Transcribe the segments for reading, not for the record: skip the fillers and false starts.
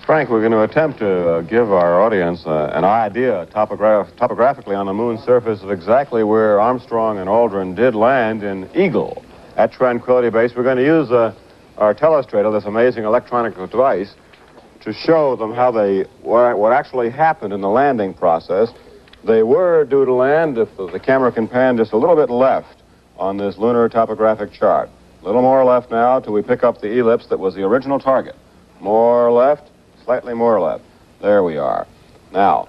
Frank, we're going to attempt to give our audience an idea topographically on the moon's surface of exactly where Armstrong and Aldrin did land in Eagle at Tranquility Base. We're going to use our telestrator, this amazing electronic device, to show them how what actually happened in the landing process. They were due to land, if the camera can pan just a little bit left on this lunar topographic chart. A little more left now till we pick up the ellipse that was the original target. More left, slightly more left. There we are. Now,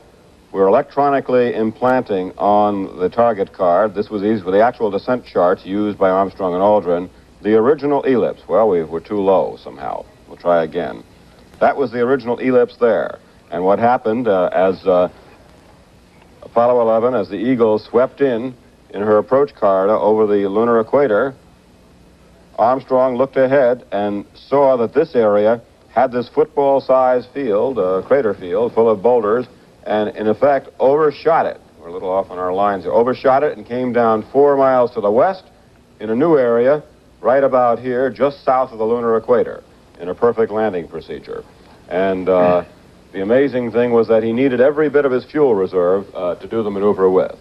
we're electronically implanting on the target card, this was easy for the actual descent charts used by Armstrong and Aldrin, the original ellipse. Well, we're too low somehow. We'll try again. That was the original ellipse there. And what happened as Apollo 11, as the Eagle swept in her approach card over the lunar equator, Armstrong looked ahead and saw that this area had this football-sized field, crater field, full of boulders, and in effect overshot it. We're a little off on our lines here. Overshot it and came down 4 miles to the west in a new area right about here, just south of the lunar equator, in a perfect landing procedure. And the amazing thing was that he needed every bit of his fuel reserve to do the maneuver with.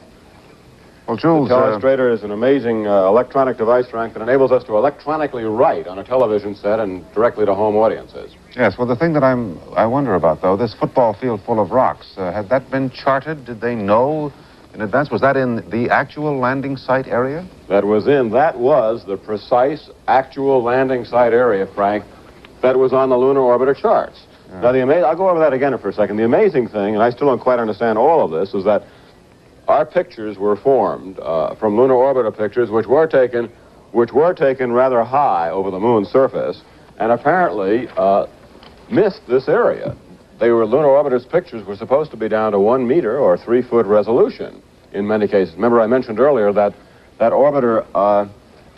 Well, Jules, the telestrator is an amazing electronic device, Frank, that enables us to electronically write on a television set and directly to home audiences. Yes, well, the thing that I wonder about, though, this football field full of rocks, had that been charted? Did they know in advance? Was that in the actual landing site area? That was the precise actual landing site area, Frank, that was on the Lunar Orbiter charts. Yeah. Now, I'll go over that again for a second. The amazing thing, and I still don't quite understand all of this, is that our pictures were formed from Lunar Orbiter pictures, which were taken rather high over the moon's surface, and apparently missed this area. Lunar Orbiter's pictures were supposed to be down to 1 meter or 3-foot resolution in many cases. Remember, I mentioned earlier that orbiter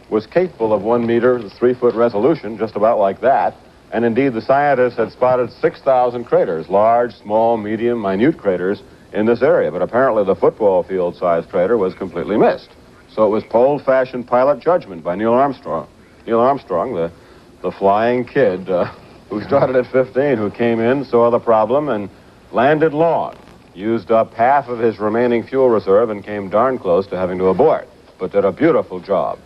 was capable of 1 meter, 3-foot resolution, just about like that. And indeed, the scientists had spotted 6,000 craters, large, small, medium, minute craters in this area. But apparently the football field-sized crater was completely missed. So it was old-fashioned pilot judgment by Neil Armstrong. Neil Armstrong, the flying kid who started at 15, who came in, saw the problem, and landed long, used up half of his remaining fuel reserve, and came darn close to having to abort, but did a beautiful job.